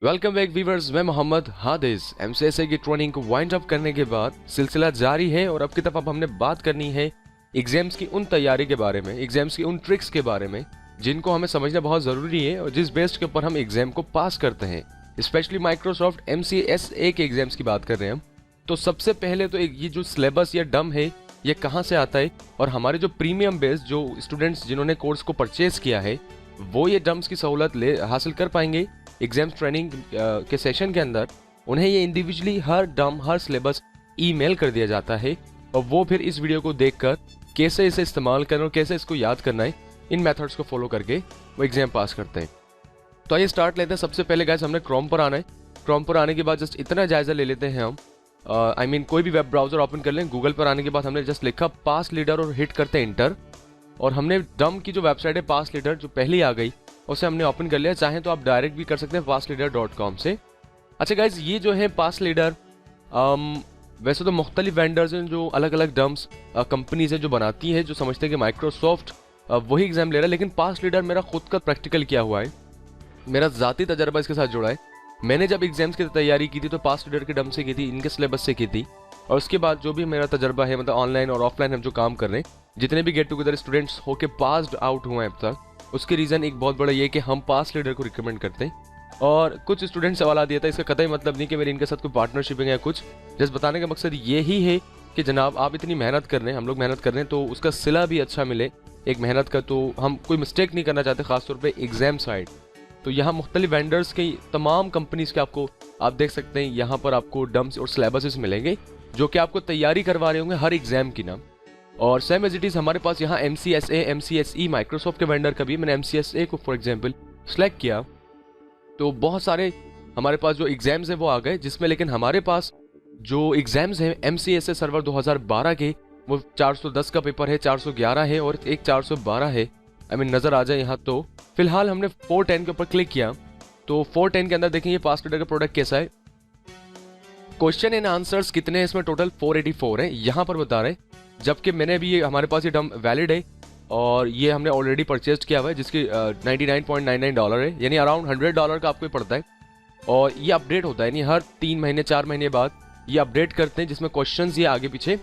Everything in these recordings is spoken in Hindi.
वेलकम बैक वीवर्स, मैं मोहम्मद हादिस। एमसीएसए की ट्रेनिंग को वाइंड अप करने के बाद सिलसिला जारी है और अब की तरफ हमने बात करनी है एग्जाम्स की उन तैयारी के बारे में, एग्जाम्स की उन ट्रिक्स के बारे में जिनको हमें समझना बहुत ज़रूरी है और जिस बेस्ड के ऊपर हम एग्जाम को पास करते हैं। स्पेशली माइक्रोसॉफ्ट एमसीएसए के एग्जाम्स की बात कर रहे हैं हम। तो सबसे पहले तो ये जो सिलेबस या डम है ये कहाँ से आता है और हमारे जो प्रीमियम बेस्ड जो स्टूडेंट्स जिन्होंने कोर्स को परचेज किया है वो ये डम्स की सहूलत हासिल कर पाएंगे एग्जाम ट्रेनिंग के सेशन के अंदर। उन्हें ये इंडिविजुअली हर डम हर सिलेबस ईमेल कर दिया जाता है और वो फिर इस वीडियो को देखकर कैसे इसे इस्तेमाल करना और कैसे इसको याद करना है, इन मेथड्स को फॉलो करके वो एग्जाम पास करते हैं। तो आइए स्टार्ट लेते हैं। सबसे पहले गाइस हमने क्रोम पर आना है। क्रोम पर आने के बाद जस्ट इतना जायजा ले लेते हैं हम, कोई भी वेब ब्राउजर ओपन कर लें। गूगल पर आने के बाद हमने जस्ट लिखा पास लीडर और हिट करते हैं इंटर। और हमने डम की जो वेबसाइट है पास लीडर जो पहले आ गई उसे हमने ओपन कर लिया। चाहें तो आप डायरेक्ट भी कर सकते हैं passleader.com से। अच्छा गाइज, ये जो है पास लीडर वैसे तो मुख्तलिफ वेंडर्स हैं जो अलग अलग डम्स कंपनीज है जो बनाती है, जो समझते हैं कि माइक्रोसॉफ्ट वही एग्जाम ले रहा है, लेकिन पास लीडर मेरा खुद का प्रैक्टिकल किया हुआ है, मेरा ज़ाती तजर्बा इसके साथ जुड़ा है। मैंने जब एग्जाम्स की तैयारी की थी तो पास लीडर के डम से की थी, इनके सिलेबस से की थी। और उसके बाद जो भी मेरा तजर्बा है, मतलब ऑनलाइन और ऑफलाइन हम जो काम कर रहे हैं, जितने भी गेट टुगेदर स्टूडेंट्स होके पास्ड आउट हुए हैं अब तक, उसके रीज़न एक बहुत बड़ा ये कि हम पास लीडर को रिकमेंड करते हैं। और कुछ स्टूडेंट सवाल दिया था, इसका कतई मतलब नहीं कि मेरी इनके साथ कोई पार्टनरशिप है या कुछ। जस्ट बताने का मकसद ये ही है कि जनाब आप इतनी मेहनत कर रहे हैं, हम लोग मेहनत कर रहे हैं, तो उसका सिला भी अच्छा मिले एक मेहनत का। तो हम कोई मिस्टेक नहीं करना चाहते, खासतौर पर एग्जाम साइड। तो यहाँ मुख्तलिफ वेंडर्स की तमाम कंपनीज के आपको आप देख सकते हैं, यहाँ पर आपको डम्स और सिलेबसेस मिलेंगे जो कि आपको तैयारी करवा रहे होंगे हर एग्जाम की नाम। और सेम एज इट इज़ हमारे पास यहाँ MCSA MCSE माइक्रोसॉफ्ट के वेंडर का भी, मैंने MCSA को फॉर एग्जांपल सेलेक्ट किया तो बहुत सारे हमारे पास जो एग्जाम्स हैं वो आ गए, जिसमें लेकिन हमारे पास जो एग्जाम्स हैं MCSA सर्वर 2012 के वो 410 का पेपर है, 411 है और एक 412 है। नज़र आ जाए यहाँ। तो फिलहाल हमने 410 के ऊपर क्लिक किया तो 410 के अंदर देखेंगे पास लीडर का प्रोडक्ट कैसा है। क्वेश्चन एंड आंसर्स कितने हैं इसमें, टोटल 484 है यहाँ पर बता रहे हैं। जबकि मैंने भी ये हमारे पास ये डम वैलिड है और ये हमने ऑलरेडी परचेज किया हुआ है, जिसकी $99.99 है, यानी अराउंड $100 का आपको पड़ता है। और ये अपडेट होता है, यानी हर 3 महीने 4 महीने बाद ये अपडेट करते हैं, जिसमें क्वेश्चंस ये आगे पीछे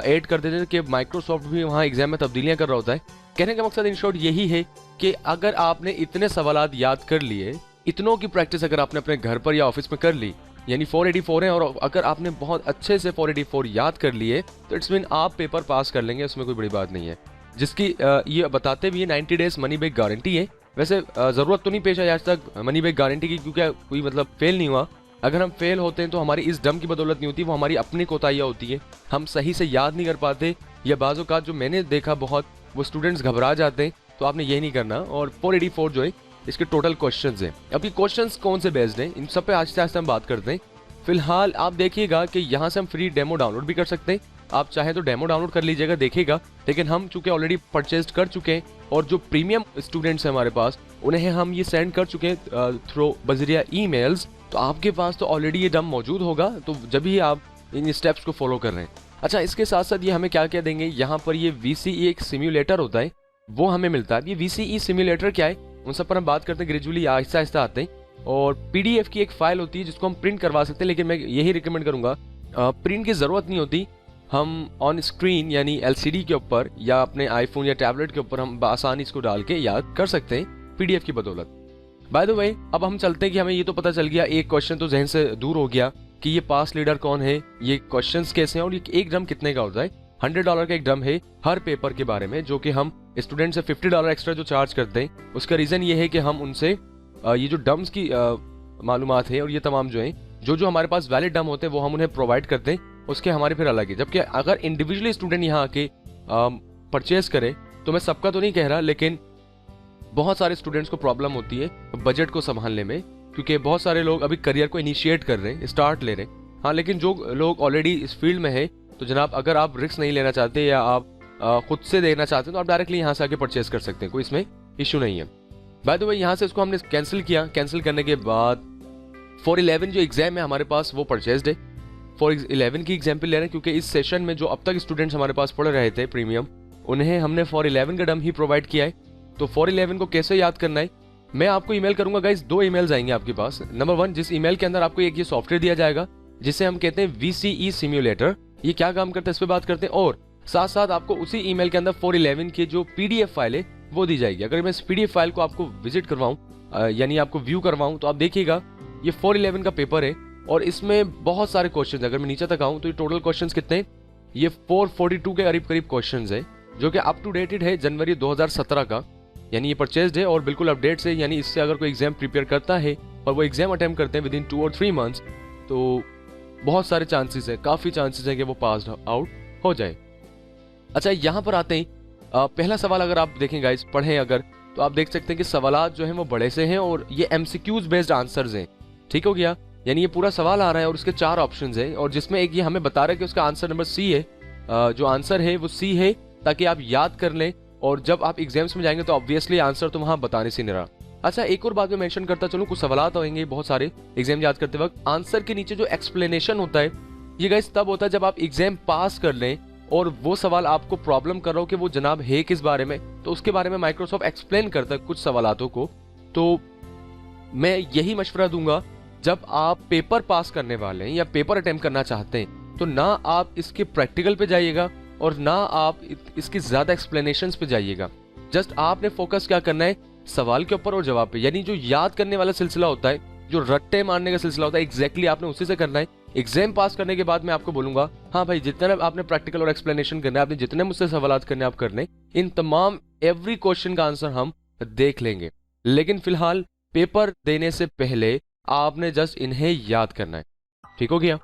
ऐड कर देते हैं कि माइक्रोसॉफ्ट भी वहाँ एग्जाम में तब्दीलियाँ कर रहा होता है। कहने का मकसद इन शॉर्ट यही है कि अगर आपने इतने सवालात याद कर लिए, इतनों की प्रैक्टिस अगर आपने अपने घर पर या ऑफिस में कर ली, यानी 484 है, और अगर आपने बहुत अच्छे से 484 याद कर लिए तो इट्स मीन आप पेपर पास कर लेंगे, उसमें कोई बड़ी बात नहीं है। जिसकी ये बताते भी है 90 डेज मनी बैक गारंटी है। वैसे ज़रूरत तो नहीं पेश आई आज तक मनी बैक गारंटी की, क्योंकि कोई मतलब फेल नहीं हुआ। अगर हम फेल होते हैं तो हमारी इस डम की बदौलत नहीं होती, वो हमारी अपनी कोताहियाँ होती है, हम सही से याद नहीं कर पाते, या बाज़ औक़ात जो मैंने देखा बहुत वो स्टूडेंट्स घबरा जाते हैं। तो आपने ये नहीं करना। और 484 जो है इसके टोटल क्वेश्चंस हैं। अब ये क्वेश्चंस कौन से बेस्ड हैं, इन सब पे आहिस्ते आहिस्ते हम बात करते हैं। फिलहाल आप देखिएगा कि यहाँ से हम फ्री डेमो डाउनलोड भी कर सकते हैं, आप चाहें तो डेमो डाउनलोड कर लीजिएगा, देखिएगा। लेकिन हम चूंकि ऑलरेडी परचेज कर चुके हैं और जो प्रीमियम स्टूडेंट्स हैं हमारे पास, उन्हें हम ये सेंड कर चुके हैं थ्रू बजरिया ईमेल्स, तो आपके पास तो ऑलरेडी ये डम मौजूद होगा, तो जब भी आप इन स्टेप्स को फॉलो कर रहे हैं। अच्छा, इसके साथ साथ ये हमें क्या क्या देंगे, यहाँ पर ये VCE एक सिम्युलेटर होता है, वो हमें मिलता है। ये VCE सिम्युलेटर क्या है, उन सब पर हम बात करते हैं, ग्रेजुअली आहिस्ता आहिस्ता आते हैं। और PDF की एक फाइल होती है जिसको हम प्रिंट करवा सकते हैं, लेकिन मैं यही रिकमेंड करूंगा प्रिंट की ज़रूरत नहीं होती। हम ऑन स्क्रीन यानी LCD के ऊपर या अपने आईफोन या टैबलेट के ऊपर हम आसानी इसको डाल के याद कर सकते हैं PDF की बदौलत। बाय द वे, अब हम चलते हैं कि हमें ये तो पता चल गया, एक क्वेश्चन तो जहन से दूर हो गया कि ये पास लीडर कौन है, ये क्वेश्चंस कैसे हैं और ये एक ड्रम कितने का होता है। $100 का एक ड्रम है हर पेपर के बारे में, जो कि हम स्टूडेंट से $50 एक्स्ट्रा जो चार्ज करते हैं। उसका रीज़न ये है कि हम उनसे ये जो डम्स की मालूमात है और ये तमाम जो हैं, जो हमारे पास वैलिड डम होते हैं वो हम उन्हें प्रोवाइड करते हैं, उसके हमारे फिर अलग है। जबकि अगर इंडिविजुअली स्टूडेंट यहाँ आके परचेज करे, तो मैं सबका तो नहीं कह रहा, लेकिन बहुत सारे स्टूडेंट्स को प्रॉब्लम होती है बजट को संभालने में, क्योंकि बहुत सारे लोग अभी करियर को इनिशिएट कर रहे हैं, स्टार्ट ले रहे हैं। हाँ, लेकिन जो लोग ऑलरेडी इस फील्ड में है, तो जनाब अगर आप रिस्क नहीं लेना चाहते या आप खुद से देना चाहते हैं, तो आप डायरेक्टली यहाँ से आके परचेज कर सकते हैं, कोई इसमें इशू नहीं है। बाय द वे, यहाँ से इसको हमने कैंसिल किया। कैंसिल करने के बाद 411 जो एग्जाम है हमारे पास वो परचेज्ड है। 411 की एग्जाम्पल ले रहे हैं क्योंकि इस सेशन में जो अब तक स्टूडेंट्स हमारे पास पढ़ रहे थे प्रीमियम, उन्हें हमने 411 का डम ही प्रोवाइड किया है। तो 411 को कैसे याद करना है, मैं आपको ईमेल करूंगा गाइस, 2 ईमेल्स आएंगे आपके पास। नंबर 1, जिस ईमेल के अंदर आपको एक ये सॉफ्टवेयर दिया जाएगा जिसे हम कहते हैं VCE सिम्युलेटर। ये क्या काम करता है इस पे बात करते हैं, और साथ साथ आपको उसी ईमेल के अंदर 411 की जो PDF फाइल है वो दी जाएगी। अगर मैं इस PDF फाइल को आपको विजिट करवाऊं, यानी आपको व्यू करवाऊं, तो आप देखिएगा ये 411 का पेपर है और इसमें बहुत सारे क्वेश्चन। अगर मैं नीचे तक आऊं तो ये टोटल क्वेश्चन कितने, ये 442 के करीब करीब क्वेश्चन है, जो कि अप टू डेटेड है जनवरी 2017 का, यानी ये परचेज्ड है और बिल्कुल अपडेट है। यानी इससे अगर कोई एग्जाम प्रिपेयर करता है और वो एग्जाम अटेम्प्ट करते हैं विद इन 2 और 3 मंथ्स, तो बहुत सारे चांसेस है, काफी चांसेस है कि वो पास आउट हो जाए। अच्छा, यहाँ पर आते हैं पहला सवाल। अगर आप देखें गाइस, पढ़ें अगर, तो आप देख सकते हैं कि सवालात जो हैं वो बड़े से हैं और ये MCQs बेस्ड आंसर्स हैं। ठीक हो गया, यानी ये पूरा सवाल आ रहा है और उसके 4 ऑप्शंस हैं, और जिसमें एक ये हमें बता रहा है कि उसका आंसर नंबर C है। जो आंसर है वो C है, ताकि आप याद कर लें और जब आप एग्जाम्स में जाएंगे तो ऑब्वियसली आंसर तो वहां बताने से नहीं रहा। अच्छा, एक और बात मैं मेंशन करता चलूं, कुछ सवालात होंगे बहुत सारे एग्जाम याद करते वक्त। आंसर के नीचे जो एक्सप्लेनेशन होता है, ये गाइस तब होता है जब आप एग्जाम पास कर लें और वो सवाल आपको प्रॉब्लम कर रहा हो कि वो जनाब है किस बारे में, तो उसके बारे में माइक्रोसॉफ्ट एक्सप्लेन करता है कुछ सवालातों को। तो मैं यही मशवरा दूंगा, जब आप पेपर पास करने वाले हैं या पेपर अटेम्प्ट करना चाहते हैं, तो ना आप इसके प्रैक्टिकल पे जाइएगा और ना आप इसकी ज्यादा एक्सप्लेनेशंस पे जाइएगा। जस्ट आपने फोकस क्या करना है, सवाल के ऊपर और जवाब पे। यानी जो याद करने वाला सिलसिला होता है, जो रट्टे मारने का सिलसिला होता है, एग्जैक्टली आपने उसी से करना है। एग्जाम पास करने के बाद मैं आपको बोलूंगा, हाँ भाई, जितना आपने प्रैक्टिकल और एक्सप्लेनेशन करना है, आपने जितने मुझसे सवाल करने आप कर लें, इन तमाम एवरी क्वेश्चन का आंसर हम देख लेंगे। लेकिन फिलहाल पेपर देने से पहले आपने जस्ट इन्हें याद करना है। ठीक हो गया।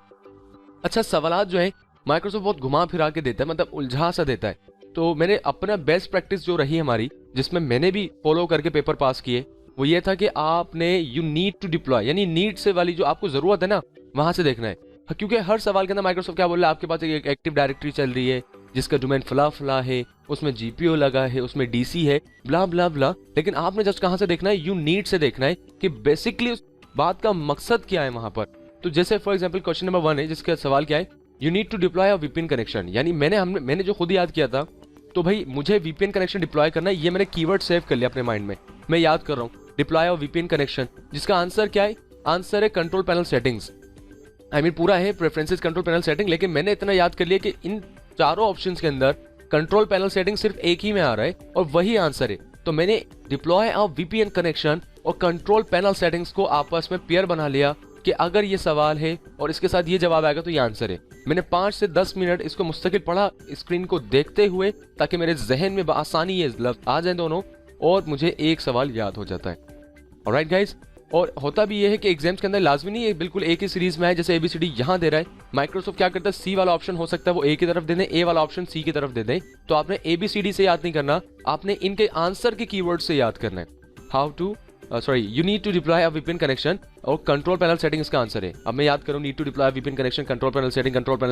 अच्छा, सवालात जो है माइक्रोसॉफ्ट बहुत घुमा फिरा के देता है, मतलब उलझा सा देता है। तो मैंने अपना बेस्ट प्रैक्टिस जो रही हमारी, जिसमें मैंने भी फॉलो करके पेपर पास किए, वो ये था कि आपने यू नीड टू डिप्लॉय, यानी नीड से वाली जो आपको जरूरत है ना, वहां से देखना है। क्योंकि हर सवाल के अंदर माइक्रोसॉफ्ट क्या बोल रहा है, आपके पास एक एक्टिव डायरेक्टरी चल रही है जिसका डोमेन फला फला है, उसमें GPO लगा है, उसमें DC है, ब्ला ब्ला ब्ला। लेकिन आपने जस्ट कहां से देखना है, यू नीड से देखना है कि बेसिकली उस बात का मकसद क्या है वहां पर। तो जैसे फॉर एग्जाम्पल क्वेश्चन नंबर 1 है, जिसका सवाल क्या है, you need to deploy a VPN connection. यानी मैंने जो खुद याद किया था, तो भाई मुझे VPN कनेक्शन डिप्लॉय करना है, ये मैंने कीवर्ड सेव कर लिया अपने माइंड में। मैं याद कर रहा हूँ डिप्लॉय अ VPN कनेक्शन, जिसका आंसर क्या है, आंसर है कंट्रोल पैनल सेटिंग्स। पूरा है प्रेफरेंसेस कंट्रोल पैनल सेटिंग, लेकिन मैंने इतना याद कर लिया कि इन चारों ऑप्शंस के अंदर कंट्रोल पैनल सेटिंग सिर्फ एक ही में आ रहा है और वही आंसर है। तो मैंने डिप्लॉय अ VPN कनेक्शन और कंट्रोल पैनल सेटिंग्स को आपस में पेयर बना लिया कि अगर ये सवाल है और इसके साथ ये जवाब आएगा तो ये आंसर है। मैंने 5 से 10 मिनट इसको मुस्तकिल पढ़ा, स्क्रीन को देखते हुए, ताकि मेरे जहन में आसानी ये लफ्ज आ जाए दोनों और मुझे एक सवाल याद हो जाता है। ऑलराइट गाइस, और होता भी ये है कि एग्जाम्स के अंदर लाजमी नहीं है बिल्कुल एक ही सीरीज में है, जैसे ABCD यहाँ दे रहा है। माइक्रोसॉफ्ट क्या करता है, C वाला ऑप्शन हो सकता है वो A की तरफ दे दें, A वाला ऑप्शन C की तरफ दे दें। तो आपने ABCD से याद नहीं करना, आपने इनके आंसर के कीवर्ड से याद करना है। How to you need to deploy a VPN connection और कंट्रोल पैनल सेटिंग इसका आंसर है। अब मैं याद करूं, need to deploy VPN connection, control panel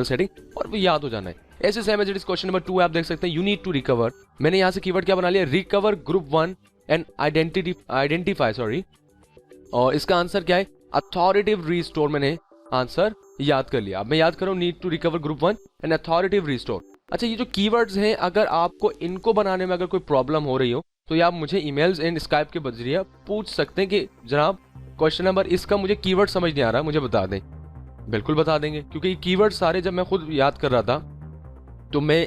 setting, और वो याद हो जाना है। ऐसे सेम एज क्वेश्चन नंबर 2 आप देख सकते हैं, यू नीड टू रिकवर। मैंने यहाँ से कीवर्ड क्या बना लिया, रिकवर ग्रुप 1 एंड आइडेंटिफाई और इसका आंसर क्या है, अथॉरिटेटिव रिस्टोर। मैंने आंसर याद कर लिया। अब मैं याद करूं, need to recover group 1 and authoritative restore. अच्छा, ये जो कीवर्ड्स हैं, अगर आपको इनको बनाने में अगर कोई प्रॉब्लम हो रही हो, तो ये आप मुझे ईमेल्स एंड स्काइप के जरिए पूछ सकते हैं कि जनाब क्वेश्चन नंबर इसका मुझे कीवर्ड समझ नहीं आ रहा, मुझे बता दें। बिल्कुल बता देंगे, क्योंकि ये कीवर्ड सारे जब मैं खुद याद कर रहा था, तो मैं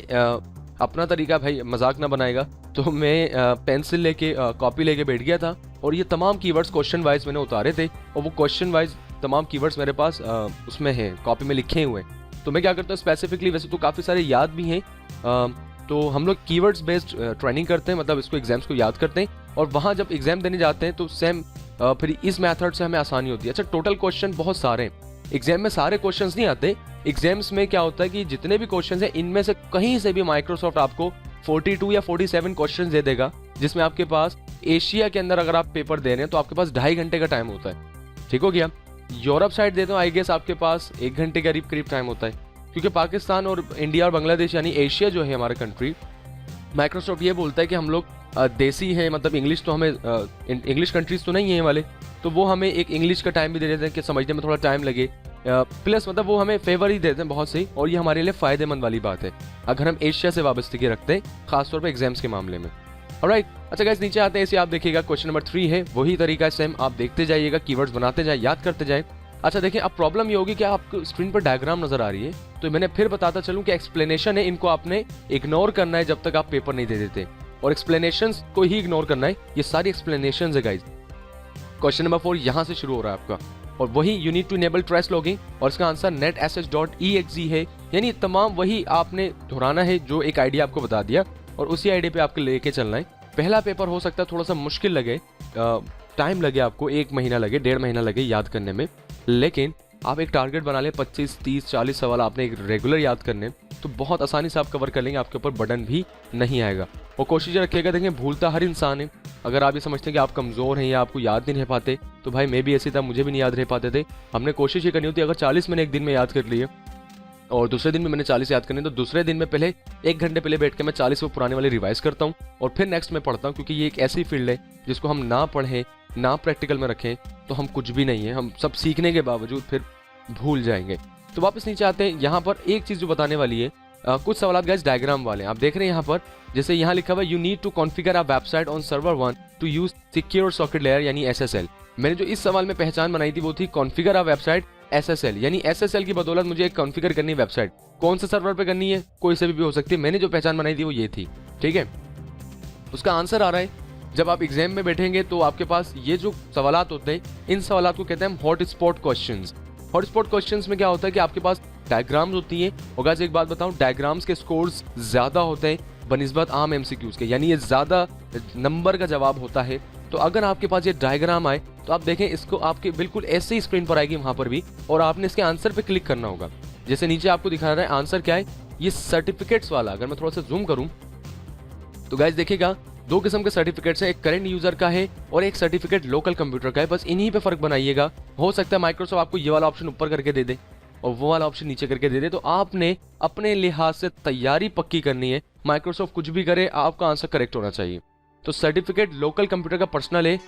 अपना तरीका, भाई मजाक ना बनाएगा, तो मैं पेंसिल लेके कॉपी लेके बैठ गया था और ये तमाम कीवर्ड्स क्वेश्चन वाइज मैंने उतारे थे और वो क्वेश्चन वाइज तमाम कीवर्ड्स मेरे पास उसमें हैं, कॉपी में लिखे हुए हैं। तो मैं क्या करता हूँ स्पेसिफिकली, वैसे तो काफ़ी सारे याद भी हैं, तो हम लोग कीवर्ड्स बेस्ड ट्रेनिंग करते हैं, मतलब इसको एग्जाम्स को याद करते हैं और वहाँ जब एग्जाम देने जाते हैं तो सेम फिर इस मेथड से हमें आसानी होती है। अच्छा, टोटल क्वेश्चन बहुत सारे हैं, एग्जाम में सारे क्वेश्चंस नहीं आते। एग्जाम्स में क्या होता है कि जितने भी क्वेश्चंस हैं, इनमें से कहीं से भी माइक्रोसॉफ्ट आपको 42 या 47 क्वेश्चंस दे देगा, जिसमें आपके पास एशिया के अंदर अगर आप पेपर दे रहे हैं तो आपके पास 2.5 घंटे का टाइम होता है। ठीक हो गया। यूरोप साइड देते हो, आई गेस आपके पास 1 घंटे के करीब टाइम होता है, क्योंकि पाकिस्तान और इंडिया और बांग्लादेश यानी एशिया जो है हमारा कंट्री, माइक्रोसॉफ्ट ये बोलता है कि हम लोग देसी है, मतलब इंग्लिश तो हमें इंग्लिश कंट्रीज तो नहीं है ये वाले, तो वो हमें एक इंग्लिश का टाइम भी दे देते हैं कि समझने में थोड़ा टाइम लगे, प्लस मतलब वो हमें फेवर ही देते हैं बहुत सही, और ये हमारे लिए फ़ायदेमंद वाली बात है अगर हम एशिया से वाबस्तगी रखते हैं, खासतौर पर एग्जाम्स के मामले में। ऑलराइट, अच्छा गाइस नीचे आते हैं, इसे आप देखिएगा क्वेश्चन नंबर 3 है, वही तरीका सेम आप देखते जाइएगा, कीवर्ड्स बनाते जाए, याद करते जाए। अच्छा देखिए, अब प्रॉब्लम ये होगी कि आपको स्क्रीन पर डायग्राम नजर आ रही है, तो मैंने फिर बताता चलूं कि एक्सप्लेनेशन है, इनको आपने इग्नोर करना है जब तक आप पेपर नहीं दे देते, और एक्सप्लेनेशंस को ही इग्नोर करना है। ये सारी एक्सप्लेनेशंस है गाइस। क्वेश्चन नंबर 4 यहां से शुरू हो रहा है आपका, और वही you need to enable trace logging, और इसका आंसर netsh.exe है। यानी तमाम वही आपने दोहराना है जो एक आइडिया आपको बता दिया, और उसी आइडिया पे आपको लेके चलना है। पहला पेपर हो सकता है थोड़ा सा मुश्किल लगे, टाइम लगे आपको, 1 महीना लगे, 1.5 महीना लगे याद करने में, लेकिन आप एक टारगेट बना लें 25, 30, 40 सवाल आपने एक रेगुलर याद करने, तो बहुत आसानी से आप कवर कर लेंगे, आपके ऊपर बर्डन भी नहीं आएगा। और कोशिश रखिएगा, देखें भूलता हर इंसान है। अगर आप ये समझते हैं कि आप कमज़ोर हैं या आपको याद नहीं रह पाते, तो भाई मैं भी ऐसे था, मुझे भी नहीं याद रह पाते थे। हमने कोशिश ये करनी होती है, अगर 40 मैंने एक दिन में याद कर लिए और दूसरे दिन में मैंने 40 याद करने, तो दूसरे दिन में पहले 1 घंटे पहले बैठ के मैं 40 वो पुराने वाले रिवाइज करता हूँ, और फिर नेक्स्ट में पढ़ता हूँ, क्योंकि ये एक ऐसी फील्ड है जिसको हम ना पढ़ें ना प्रैक्टिकल में रखें तो हम कुछ भी नहीं है, हम सब सीखने के बावजूद फिर भूल जाएंगे। तो वापस नीचे आते हैं, यहाँ पर एक चीज़ जो बताने वाली है, कुछ सवाल गाइस डायग्राम वाले आप देख रहे हैं यहाँ पर, जैसे यहाँ लिखा हुआ you need to configure a website on server 1 to use secure socket layer यानी SSL। मैंने जो इस सवाल में पहचान बनाई थी वो थी कॉन्फ़िगर अ वेबसाइट SSL, यानी SSL की बदौलत मुझे एक कॉन्फ़िगर करनी है वेबसाइट। कौन से सर्वर पे करनी है, कोई से भी हो सकती है, मैंने जो पहचान बनाई थी वो ये थी, ठीक है। उसका आंसर आ रहा है, जब आप एग्जाम में बैठेंगे तो आपके पास ये जो सवालात होते हैं, इन सवालात को कहते हैं hot spot questions. Hot spot questions में क्या होता है कि आपके पास डायग्राम्स होती हैं, और गाइस एक बात बताऊं, डायग्राम्स के स्कोर्स ज़्यादा होते हैं बनिस्बत आम MCQs के, यानी ये ज़्यादा नंबर का जवाब होता है। तो अगर आपके पास ये डायग्राम आए तो आप देखें, इसको आपके बिल्कुल ऐसे ही स्क्रीन पर आएगी वहाँ पर भी, और आपने इसके आंसर पर क्लिक करना होगा। जैसे नीचे आपको दिखा रहा है आंसर क्या है, ये सर्टिफिकेट्स वाला। अगर मैं थोड़ा सा जूम करूँ तो गाइस देखिएगा, 2 किस्म के सर्टिफिकेट्स हैं, एक करंट यूजर का है और एक सर्टिफिकेट लोकल कंप्यूटर का है। बस इन्हीं पे फर्क बनाइएगा। हो सकता है माइक्रोसॉफ्ट आपको ये वाला ऑप्शन ऊपर करके दे दे और वो वाला ऑप्शन नीचे करके दे दे, तो आपने अपने लिहाज से तैयारी पक्की करनी है। माइक्रोसॉफ्ट कुछ भी करे, आपका आंसर करेक्ट होना चाहिए। तो सर्टिफिकेट लोकल कंप्यूटर का पर्सनल है,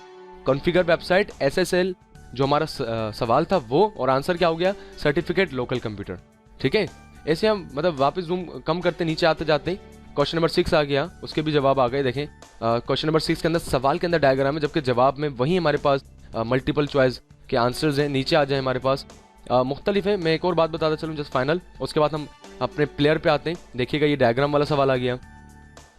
कॉन्फ़िगर वेबसाइट SSL जो हमारा सवाल था वो, और आंसर क्या हो गया, सर्टिफिकेट लोकल कंप्यूटर, ठीक है। ऐसे हम मतलब वापस जूम कम करते नीचे आते जाते हैं। क्वेश्चन नंबर 6 आ गया, उसके भी जवाब आ गए। देखें क्वेश्चन नंबर 6 के अंदर सवाल के अंदर डायग्राम है, जबकि जवाब में वही हमारे पास मल्टीपल चॉइस के आंसर्स हैं। नीचे आ जाए हमारे पास मुख्तलिफ है। मैं एक और बात बताता चलूँ जस्ट फाइनल, उसके बाद हम अपने प्लेयर पे आते हैं। देखिएगा ये डायग्राम वाला सवाल आ गया।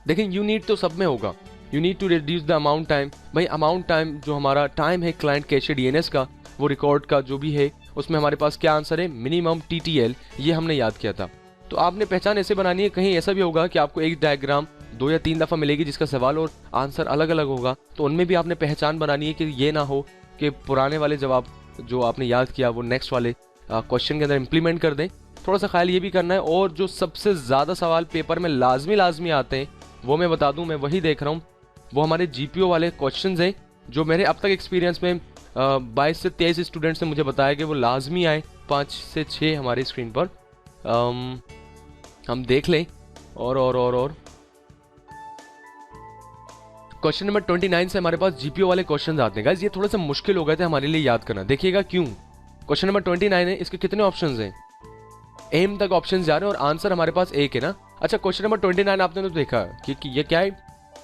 देखिए यू नीड तो सब में होगा, you need to reduce the amount time. भाई अमाउंट टाइम जो हमारा टाइम है क्लाइंट कैशे DNS का, वो रिकॉर्ड का जो भी है, उसमें हमारे पास क्या आंसर है, मिनिमम TTL, ये हमने याद किया था। तो आपने पहचान ऐसे बनानी है, कहीं ऐसा भी होगा कि आपको एक डायग्राम 2 या 3 दफ़ा मिलेगी जिसका सवाल और आंसर अलग अलग होगा, तो उनमें भी आपने पहचान बनानी है कि ये ना हो कि पुराने वाले जवाब जो आपने याद किया वो नेक्स्ट वाले क्वेश्चन के अंदर इंप्लीमेंट कर दें। थोड़ा सा ख्याल ये भी करना है। और जो सबसे ज़्यादा सवाल पेपर में लाजमी आते हैं वो मैं बता दूं, मैं वही देख रहा हूँ, वो हमारे GPO वाले क्वेश्चंस हैं, जो मेरे अब तक एक्सपीरियंस में 22 से 23 स्टूडेंट्स ने मुझे बताया कि वो लाजमी आए, 5 से 6 हमारे स्क्रीन पर। हम देख लें और क्वेश्चन नंबर 29 से हमारे पास GPO वाले क्वेश्चन आते हैं। गाइस ये थोड़ा सा मुश्किल हो गए थे हमारे लिए याद करना, देखिएगा क्यों। क्वेश्चन नंबर 29 है, इसके कितने ऑप्शंस हैं, एम तक ऑप्शंस जा रहे हैं और आंसर हमारे पास एक है ना। अच्छा क्वेश्चन नंबर 29 आपने तो देखा कि ये क्या है,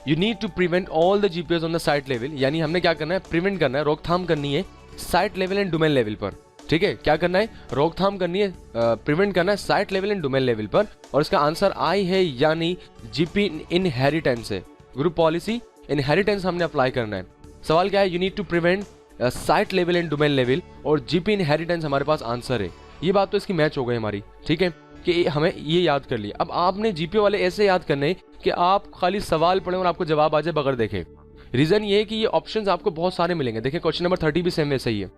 you need to prevent all the GPOs on the site level, यानी हमने क्या करना है, प्रिवेंट करना है, रोकथाम करनी है site level and domain level पर, ठीक है। क्या करना है, रोकथाम करनी है, प्रिवेंट करना है site level and domain level पर, और इसका आंसर आई है, यानी GP इनहेरिटेंस है, ग्रुप पॉलिसी इनहेरिटेंस हमने अप्लाई करना है। सवाल क्या है, you need to prevent site level and domain level, और GP इनहेरिटेंस हमारे पास आंसर है। ये बात तो इसकी मैच हो गई हमारी, ठीक है, कि हमें ये याद कर लिया। अब आपने GPO वाले ऐसे याद करने कि आप खाली सवाल पढ़ें और आपको जवाब आ जाए बगैर देखे। रीजन ये है कि ये ऑप्शंस आपको बहुत सारे मिलेंगे। देखिए क्वेश्चन नंबर 30 भी सेम वैसे ही है,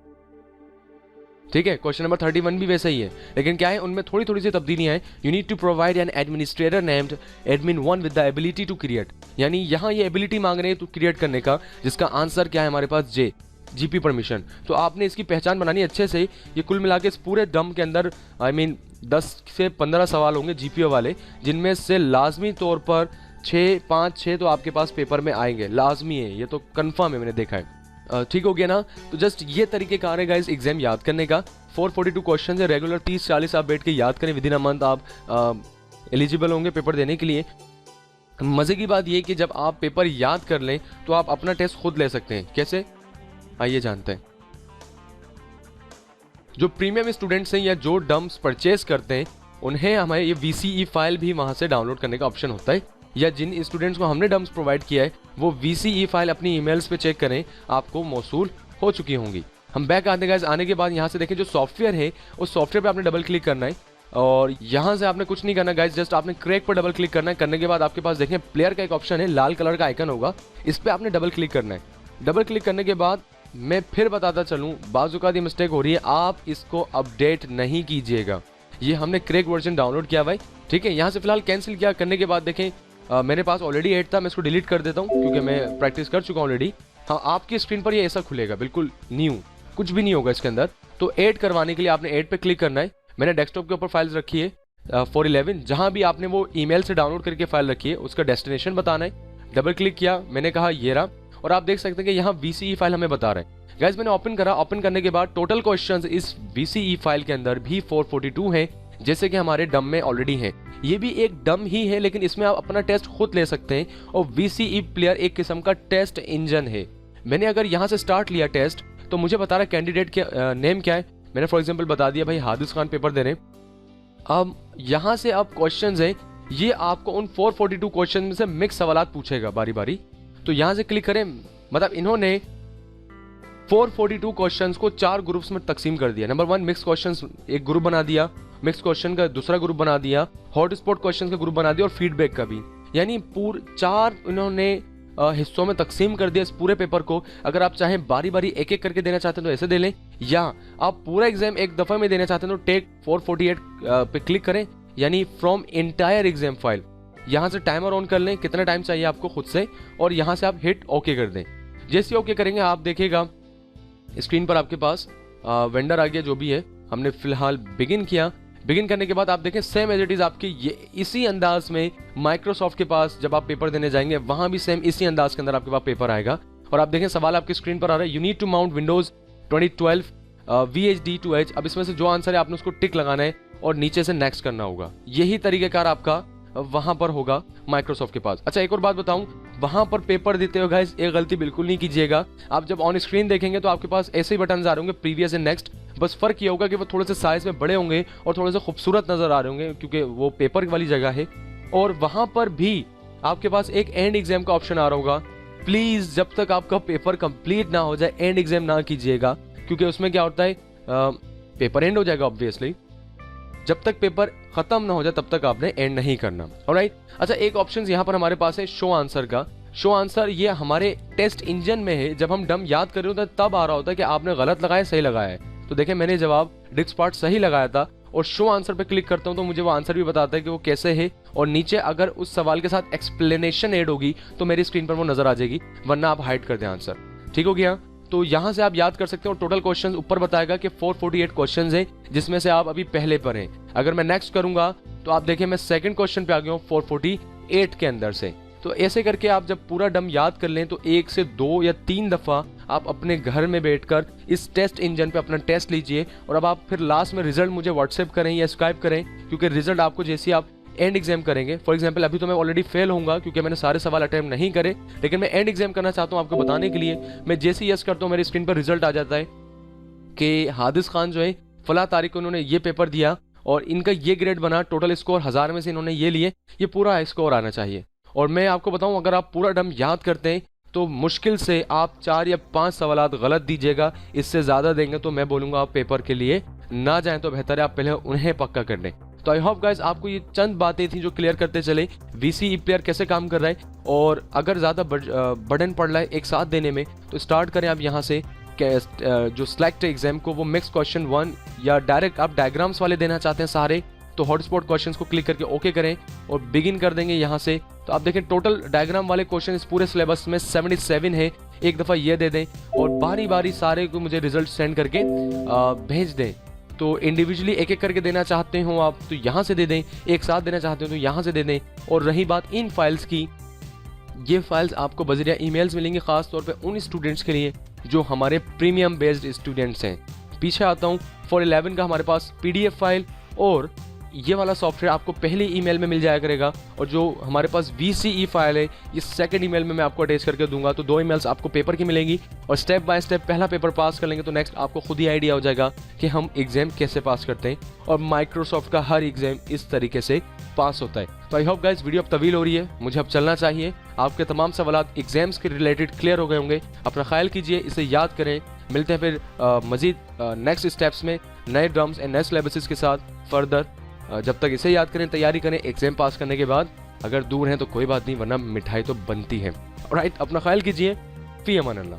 ठीक है, क्वेश्चन नंबर 31 भी वैसा ही है, लेकिन क्या है, उनमें थोड़ी सी तब्दीलियां हैं। You need to provide an administrator named admin 1 with the ability to create, यानी यहाँ ये एबिलिटी मांग रहे हैं तो क्रिएट करने का, जिसका आंसर क्या है हमारे पास J, GP परमिशन। तो आपने इसकी पहचान बनानी अच्छे से। ये कुल मिला के इस पूरे डम के अंदर 10 से 15 सवाल होंगे GPO वाले, जिनमें से लाजमी तौर पर 5-6 तो आपके पास पेपर में आएंगे, लाजमी है, ये तो कंफर्म है, मैंने देखा है। ठीक हो गया ना। तो जस्ट ये तरीके कार है गाइस एग्जाम याद करने का। 442 क्वेश्चन है, रेगुलर 30-40 आप बैठ के याद करें, विद इन अ मंथ आप एलिजिबल होंगे पेपर देने के लिए। मजे की बात यह कि जब आप पेपर याद कर लें तो आप अपना टेस्ट खुद ले सकते हैं। कैसे, आइए जानते हैं। जो प्रीमियम स्टूडेंट्स हैं या जो डम्प्स परचेज करते हैं उन्हें हमारे ये VCE फाइल भी वहां से डाउनलोड करने का ऑप्शन होता है, या जिन स्टूडेंट्स को हमने डम्प्स प्रोवाइड किया है वो VCE फाइल अपनी ईमेल्स पे चेक करें, आपको मौसूल हो चुकी होंगी। हम बैक आते हैं, आने के बाद यहाँ से देखें जो सॉफ्टवेयर है उस सॉफ्टवेयर पे आपने डबल क्लिक करना है और यहाँ से आपने कुछ नहीं करना गाइस, जस्ट आपने क्रैक पर डबल क्लिक करना है। करने के बाद आपके पास देखें प्लेयर का एक ऑप्शन है, लाल कलर का आइकन होगा, इस पर आपने डबल क्लिक करना है। डबल क्लिक करने के बाद मैं फिर बताता चलूँ, बाजुका दी मिस्टेक हो रही है, आप इसको अपडेट नहीं कीजिएगा। ये हमने क्रैक वर्जन डाउनलोड किया भाई, ठीक है। यहाँ से फिलहाल कैंसिल किया। करने के बाद देखें मेरे पास ऑलरेडी 8 था, मैं इसको डिलीट कर देता हूँ क्योंकि मैं प्रैक्टिस कर चुका हूँ ऑलरेडी। हाँ, आपकी स्क्रीन पर ये ऐसा खुलेगा, बिल्कुल न्यू, कुछ भी नहीं होगा इसके अंदर। तो ऐड करवाने के लिए आपने ऐड पे क्लिक करना है। मैंने डेस्कटॉप के ऊपर फाइल्स रखी है 411, जहाँ भी आपने वो ईमेल से डाउनलोड करके फाइल रखी है उसका डेस्टिनेशन बताना है। डबल क्लिक किया, मैंने कहा ये रहा, और आप देख सकते हैं कि यहाँ VCE फाइल हमें बता रहा है। गाइस मैंने ओपन करा, ओपन करने के बाद टोटल क्वेश्चंस इस VCE फाइल के अंदर भी 442 हैं, जैसे कि हमारे डम में ऑलरेडी हैं। ये भी एक डम ही है लेकिन इसमें आप अपना टेस्ट खुद ले सकते हैं, और VCE प्लेयर एक किस्म का टेस्ट इंजन है। मैंने अगर यहाँ से स्टार्ट लिया टेस्ट तो मुझे बता रहा है कैंडिडेट के नेम क्या है। मैंने फॉर एग्जांपल बता दिया भाई हादिस खान पेपर दे रहे हैं। अब यहाँ से अब क्वेश्चंस हैं, ये आपको उन 442 क्वेश्चन में से मिक्स सवालात पूछेगा बारी बारी। तो यहाँ से क्लिक करें, मतलब इन्होंने 442 क्वेश्चंस को 4 ग्रुप्स में तकसीम कर दिया। नंबर 1 मिक्स क्वेश्चंस एक ग्रुप बना दिया, मिक्स क्वेश्चन का दूसरा ग्रुप बना दिया, हॉट स्पॉट क्वेश्चन का ग्रुप बना दिया, और फीडबैक का भी, यानी पूरे 4 इन्होंने हिस्सों में तकसीम कर दिया इस पूरे पेपर को। अगर आप चाहें बारी बारी एक एक करके देना चाहते हैं तो ऐसे दे लें, या आप पूरा एग्जाम एक दफा में देना चाहते हैं तो टेक 448 पे क्लिक करें, यानी फ्रॉम एंटायर एग्जाम फाइल। यहाँ से टाइमर ऑन कर लें, कितना टाइम चाहिए आपको खुद से, और यहाँ से आप हिट ओके कर दें। जैसे ओके करेंगे आप देखेगा स्क्रीन पर आपके पास वेंडर आ गया, जो भी है। हमने फिलहाल बिगिन किया। बिगिन करने के बाद आप देखें सेम एज इट इज आपके ये इसी अंदाज में माइक्रोसॉफ्ट के पास जब आप पेपर देने जाएंगे वहां भी सेम इसी अंदाज के अंदर आपके पास पेपर आएगा। और आप देखें सवाल आपकी स्क्रीन पर आ रहा है, you need to mount Windows 2012 VHD2H। अब इसमें से जो आंसर है आपने उसको टिक लगाना है और नीचे से नेक्स्ट करना होगा। यही तरीकेकार आपका वहां पर होगा माइक्रोसॉफ्ट के पास। अच्छा, एक और बात बताऊं, वहां पर पेपर देते हो गाइस एक गलती बिल्कुल नहीं कीजिएगा। आप जब ऑन स्क्रीन देखेंगे तो आपके पास ऐसे ही बटन आ रहे होंगे, प्रीवियस एंड नेक्स्ट। बस फर्क ये होगा कि वो थोड़े से साइज में बड़े होंगे और थोड़े से खूबसूरत नजर आ रहे होंगे क्योंकि वो पेपर वाली जगह है। और वहां पर भी आपके पास एक एंड एग्जाम का ऑप्शन आ रहा होगा। प्लीज जब तक आपका पेपर कंप्लीट ना हो जाए एंड एग्जाम ना कीजिएगा, क्योंकि उसमें क्या होता है पेपर एंड हो जाएगा ऑब्वियसली। जब तक पेपर खत्म ना हो जाए तब तक आपने एंड नहीं करना। ऑलराइट। अच्छा, एक ऑप्शन यहाँ पर हमारे पास है शो आंसर का। शो आंसर ये हमारे टेस्ट इंजन में है, जब हम डम याद कर रहे होते हैं तब आ रहा होता है कि आपने गलत लगाया सही लगाया है। तो देखें मैंने जवाब डिस्क पार्ट सही लगाया था, और शो आंसर पे क्लिक करता हूं तो मुझे वो आंसर भी बताता है कि वो कैसे है, और नीचे अगर उस सवाल के साथ एक्सप्लेनेशन ऐड होगी तो मेरी स्क्रीन पर वो नजर आ जाएगी, वरना आप हाइड कर दें आंसर। ठीक हो गया। तो यहां से आप याद कर सकते हो। टोटल क्वेश्चंस ऊपर बताएगा कि 448 क्वेश्चंस हैं, जिसमें से आप अभी पहले पर हैं। अगर मैं नेक्स्ट करूंगा तो आप देखें मैं सेकंड क्वेश्चन पे आ गया हूं 448 के अंदर से। तो ऐसे करके आप जब पूरा डम याद कर लें तो 1 से 2 या 3 दफा आप अपने घर में बैठकर इस टेस्ट इंजन पे अपना टेस्ट लीजिए, और अब आप फिर लास्ट में रिजल्ट मुझे व्हाट्सएप करें या स्काइप करें, क्योंकि रिजल्ट आपको जैसे आप एंड एग्जाम करेंगे। फॉर एग्जांपल अभी तो मैं ऑलरेडी फेल होऊंगा क्योंकि मैंने सारे सवाल अटेम्प्ट नहीं करे, लेकिन मैं एंड एग्जाम करना चाहता हूं आपको बताने के लिए। मैं जैसे ही यस करता हूं मेरी स्क्रीन पर रिजल्ट आ जाता है कि हादिस खान जो है फला तारीख को उन्होंने ये पेपर दिया और इनका ये ग्रेड बना, टोटल स्कोर 1000 में से इन्होंने ये लिए, ये पूरा स्कोर आना चाहिए। और मैं आपको बताऊं अगर आप पूरा डम याद करते हैं तो मुश्किल से आप 4 या 5 सवालात गलत दीजिएगा। इससे ज्यादा देंगे तो मैं बोलूंगा आप पेपर के लिए ना जाएं, तो बेहतर है आप पहले उन्हें पक्का कर लें। तो आई होप गाइस आपको ये चंद बातें थी जो क्लियर करते चले VCE प्लेयर कैसे काम कर रहा है, और अगर ज्यादा बर्डन पड़ रहा है एक साथ देने में तो स्टार्ट करें आप यहाँ से जो सिलेक्ट एग्जाम को, वो मिक्स क्वेश्चन 1, या डायरेक्ट आप डायग्राम्स वाले देना चाहते हैं सारे तो हॉटस्पॉट क्वेश्चंस को क्लिक करके ओके करें और बिगिन कर देंगे यहाँ से। तो आप देखें टोटल डायग्राम वाले क्वेश्चन इस पूरे सिलेबस में 77 है। एक दफ़ा ये दे दें और बारी बारी सारे को मुझे रिजल्ट सेंड करके भेज दें। तो इंडिविजुअली एक एक करके देना चाहते हो आप तो यहाँ से दे दें, एक साथ देना चाहते हो तो यहाँ से दे दें। और रही बात इन फाइल्स की, ये फाइल्स आपको बज़रिया ईमेल्स मिलेंगी खास तौर पे उन स्टूडेंट्स के लिए जो हमारे प्रीमियम बेस्ड स्टूडेंट्स हैं। पीछे आता हूँ 411 का हमारे पास PDF फाइल और ये वाला सॉफ्टवेयर आपको पहले ईमेल में मिल जाया करेगा, और जो हमारे पास VCE फाइल है ये सेकंड ईमेल में मैं आपको अटैच करके दूंगा। तो 2 ईमेल्स आपको पेपर की मिलेंगी, और स्टेप बाय स्टेप पहला पेपर पास कर लेंगे तो नेक्स्ट आपको खुद ही आइडिया हो जाएगा कि हम एग्जाम कैसे पास करते हैं, और माइक्रोसॉफ्ट का हर एग्जाम इस तरीके से पास होता है। तो आई होप गाइस वीडियो अब तवील हो रही है, मुझे अब चलना चाहिए। आपके तमाम सवालात एग्जाम्स के रिलेटेड क्लियर हो गए होंगे। अपना ख्याल कीजिए, इसे याद करें। मिलते हैं फिर मजीद नेक्स्ट स्टेप्स में नए ड्रम्स एंड नए सिलेबसेस के साथ फर्दर। जब तक इसे याद करें, तैयारी करें एग्जाम पास करने के बाद। अगर दूर हैं तो कोई बात नहीं, वरना मिठाई तो बनती है। ऑलराइट, अपना ख्याल कीजिए। फी अमान अल्लाह।